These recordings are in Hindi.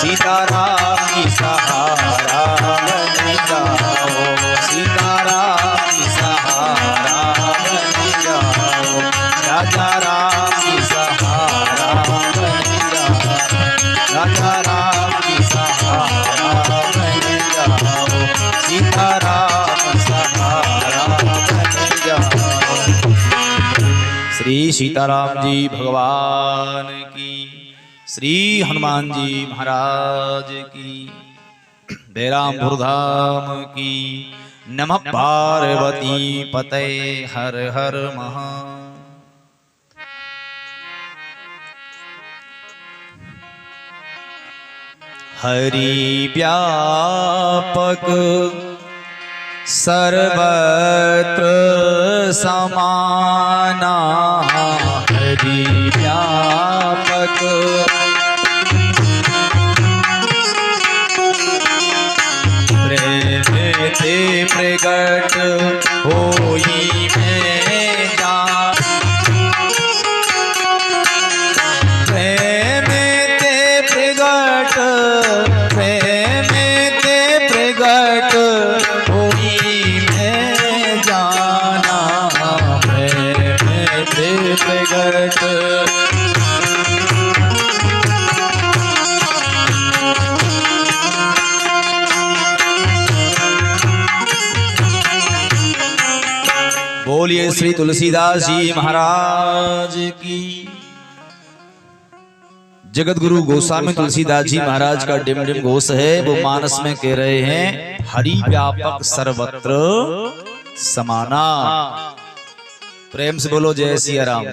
सीताराम की सहारा बन जाओ, सीताराम की सहारा बन जाओ, राजा राम की सहारा बन जाओ, राजा राम की सहारा बन जाओ, सीताराम सहारा बन जाओ। श्री सीताराम जी भगवान की, श्री हनुमान जी महाराज की, बेरामपुर धाम की। नमः पार्वती पते हर हर महा। हरि व्यापक सर्वत्र समाना, हरि व्यापक प्रेम ते प्रगट होई में जा, प्रेम ते प्रगट, प्रेम ते प्रगट होई में जाना, प्रेम ते प्रगट। बोलिए श्री तुलसीदास जी महाराज की। जगत गुरु गोस्वामी तुलसीदास जी महाराज का डिम डिम घोष है। वो मानस में कह रहे हैं हरि व्यापक सर्वत्र समाना। प्रेम से बोलो जय सिया राम।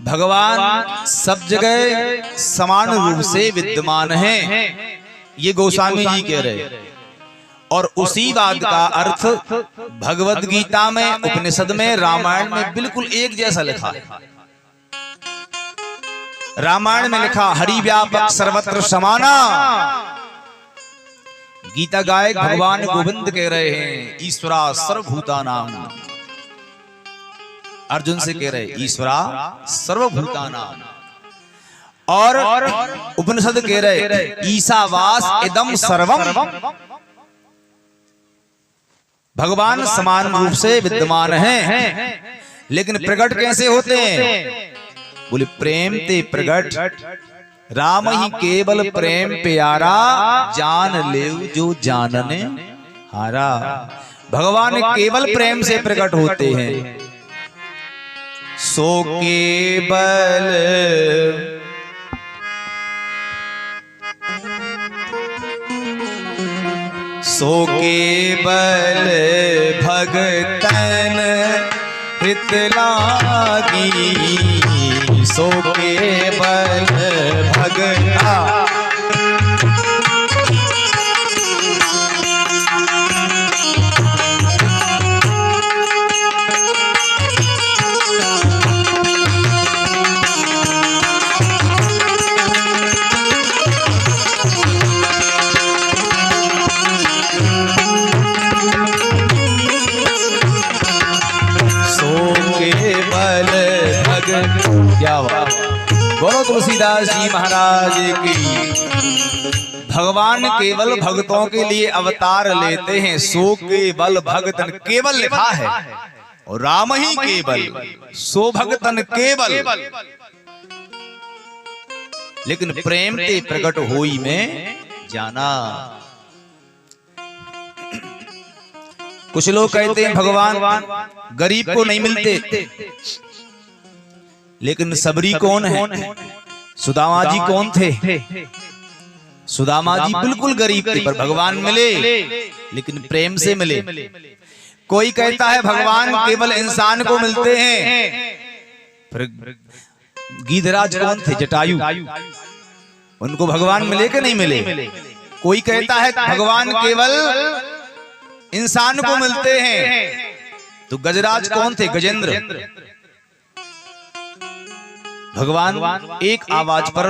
भगवान सब जगह समान रूप से विद्यमान है, ये गोस्वामी जी कह रहे हैं। और उसी बात का अर्थ भगवद गीता में, उपनिषद में, रामायण में बिल्कुल एक जैसा लिखा है। रामायण में लिखा हरि व्यापक सर्वत्र समाना। गीता गायक भगवान गोविंद कह रहे हैं ईश्वरा सर्वभूतानां। अर्जुन से कह रहे ईश्वरा सर्वभूतानां। और उपनिषद कह रहे ईशावास इदम सर्वम। भगवान समान रूप से विद्यमान हैं, लेकिन प्रकट कैसे होते हैं? बोले प्रेम ते प्रकट, राम ही केवल प्रेम प्यारा, जान ले जो जानने हारा। भगवान केवल प्रेम से प्रकट होते हैं। सो केवल सो केवल भगतन हित लागी, सो केवल भगता। क्या बात। बोलो तुलसीदास जी महाराज की। भगवान केवल भक्तों के लिए अवतार लेते हैं। सो केवल भगतन, केवल लिखा है, और राम ही केवल, सो भगतन केवल। लेकिन प्रेम ते प्रकट होई में जाना। कुछ लोग कहते हैं भगवान गरीब को नहीं मिलते, लेकिन सबरी कौन है? सुदामा जी कौन थे? सुदामा जी बिल्कुल गरीब थे, पर भगवान मिले, लेकिन प्रेम से मिले। कोई कहता है भगवान केवल इंसान को मिलते हैं, फिर गीधराज कौन थे? जटायु, उनको भगवान मिले कि नहीं मिले? कोई कहता है भगवान केवल इंसान को मिलते हैं, तो गजराज कौन थे? गजेंद्र। भगवान एक आवाज पर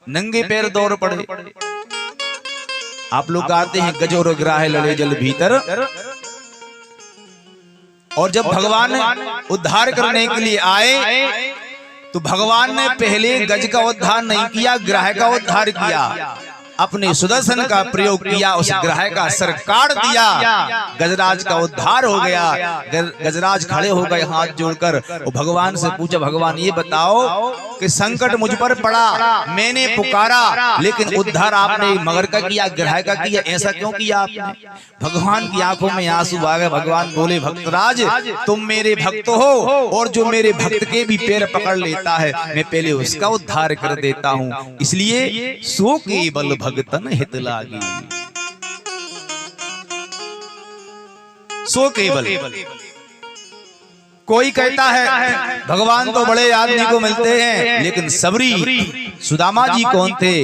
नंगे पैर दौड़ पड़े। आप लोग गाते हैं गजोर ग्राह लड़े जल भीतर। और जब भगवान उद्धार करने के लिए आए तो भगवान ने पहले गज का उद्धार नहीं किया, ग्रह का उद्धार किया। अपने सुदर्शन का प्रयोग किया, उस ग्रह का सर काट दिया, गजराज का उद्धार हो गया। गजराज खड़े हो गए हाथ जोड़कर और भगवान से पूछा, भगवान ये बताओ कि संकट मुझ पर पड़ा, मैंने पुकारा, लेकिन उद्धार आपने मगर का किया, ग्रह का किया, ऐसा क्यों किया आपने? भगवान की आंखों में आंसू आ गए। भगवान बोले, भक्तराज तुम मेरे भक्त हो और जो मेरे भक्त के भी पैर पकड़ लेता है मैं पहले उसका उद्धार कर देता हूँ, इसलिए सो केवल भगतन हित लागी। सो केवल। कोई कहता है भगवान तो बड़े आदमी को मिलते हैं, लेकिन सबरी सुदामा जी कौन थे?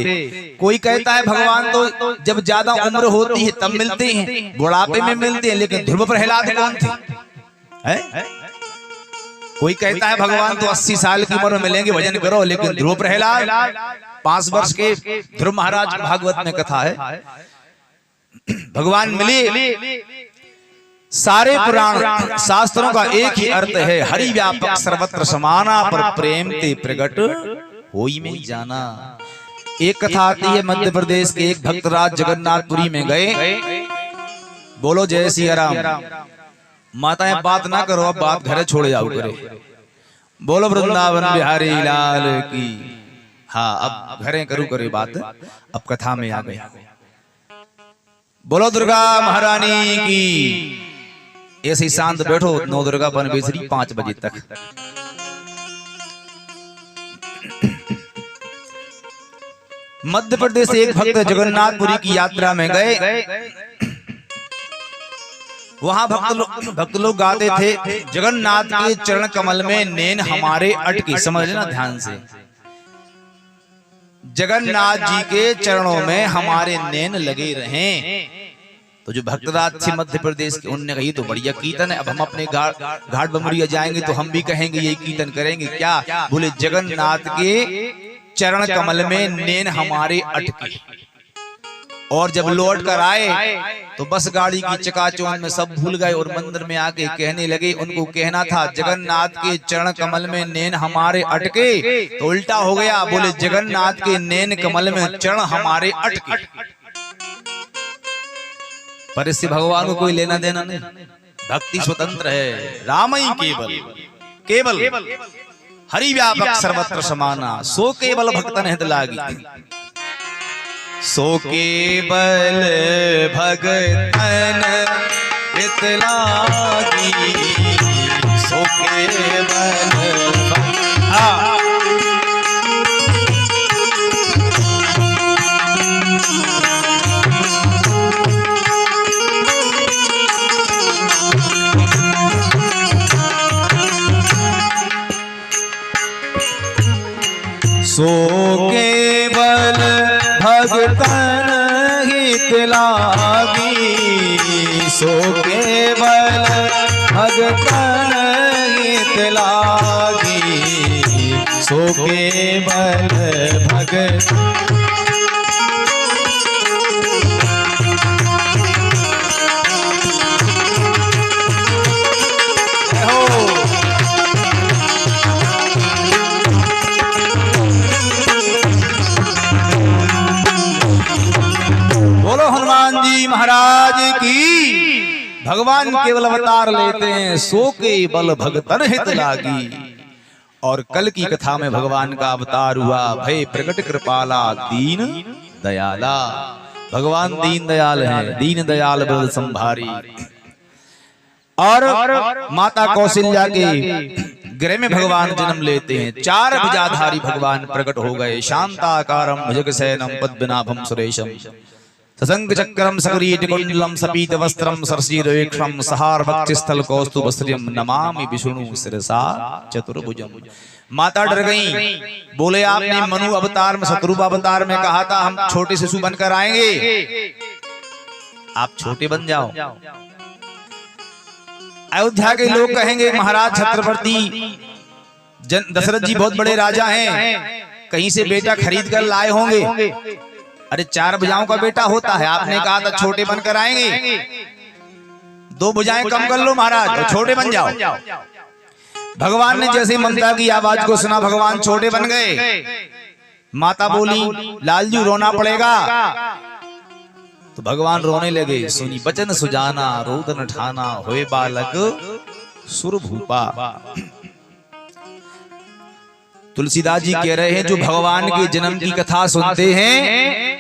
कोई कहता है भगवान तो जब ज्यादा उम्र होती है तब मिलते हैं, बुढ़ापे में मिलते हैं, लेकिन ध्रुव प्रहलाद कौन थे? है? कोई कहता है भगवान तो 80 साल की उम्र में मिलेंगे, भजन करो, लेकिन ध्रुव प्रहलाद 5 वर्ष के ध्रुव महाराज, भागवत में कथा है, भगवान मिले। सारे पुराण शास्त्रों का एक ही अर्थ है, हरि व्यापक सर्वत्र समाना, पर प्रेम ते प्रगट होई में जाना। एक कथा आती है, मध्य प्रदेश के एक भक्तराज जगन्नाथपुरी में गए, बोलो जय सिया राम। माताएं बात ना करो, अब बात घरे छोड़े जाओ करे, बोलो वृंदावन बिहारी लाल की। हाँ, अब घरे करू करे बात, अब कथा में आ गए। बोलो दुर्गा महारानी की। ऐसे ही शांत बैठो, 9 दुर्गा बनवेसरी 5 बजे तक। मध्य प्रदेश से एक भक्त जगन्नाथपुरी की यात्रा में गए। वहां भक्त लोग गाते थे, जगन्नाथ के चरण कमल में नैन हमारे अटके। समझ लेना ध्यान से, जगन्नाथ जी के चरणों में हमारे नैन लगे रहें। तो जो भक्तराज थे मध्य प्रदेश के, उनने कही तो बढ़िया कीर्तन है, अब हम अपने घाट बमुरिया जाएंगे तो हम भी कहेंगे यही कीर्तन करेंगे। क्या बोले? जगन्नाथ के चरण कमल में नैन हमारे अटके। और जब लौट कर आए तो बस गाड़ी की चकाचौंध में सब भूल गए और मंदिर में आके कहने लगे, उनको कहना था जगन्नाथ के चरण कमल में नैन हमारे अटके, तो उल्टा हो गया। बोले जगन्नाथ के नैन कमल में चरण हमारे अटके। पर इससे भगवान को कोई लेना देना नहीं, भक्ति स्वतंत्र है, राम ही केवल। केवल हरि व्यापक सर्वत्र समाना, सो केवल भक्तन हित लागी। सो केवल भगतन हित लागी, सो केवल सो केवल भगतन हित लागी, सो केवल भगतन हित लागी, सो केवल भगत। बोलो हनुमान जी महाराज की। भगवान केवल अवतार लेते हैं, सो केवल भगतन हित लागी। और कल की कथा में भगवान का अवतार हुआ, भय प्रकट कृपाला दीन दयाला। भगवान दीन दयाल है, दीन दयाल बल संभारी। और माता कौशल्या के गृह में भगवान जन्म लेते हैं। 4 भुजाधारी भगवान प्रकट हो गए। शांताकारं भुजगशयनं पद्मनाभं सुरेशं, सशंख चक्रम सकरीट कुंडलम सपीत वस्त्रम सरसीरवेक्षम सहार वक्षस्थल कौस्तुभश्रियम नमामि विष्णु शिरसा चतुर्भुजम। माता डर गई। बोले आपने मनु अवतार में, शत्रुघ्न अवतार में कहा था हम छोटे शिशु बनकर आएंगे, आप छोटे बन जाओ। अयोध्या के लोग कहेंगे महाराज छत्रपति दशरथ जी बहुत बड़े राजा हैं, कहीं से बेटा खरीद कर लाए होंगे। अरे 4 भुजाओं का बेटा होता है, आपने कहा था छोटे बनकर आएंगे, 2 भुजाएं कम कर लो महाराज और छोटे बन जाओ। भगवान ने जैसे ममता की आवाज को सुना, भगवान छोटे बन गए। माता बोली, लालजू रोना पड़ेगा। तो भगवान रोने लगे। सुनी बचन सुजाना, रोदन ठाना, होए बालक सुर भूपा। तुलसीदास जी कह रहे हैं, जो भगवान के जन्म की कथा सुनते हैं,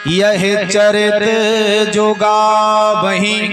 यह चरित जो गावहीं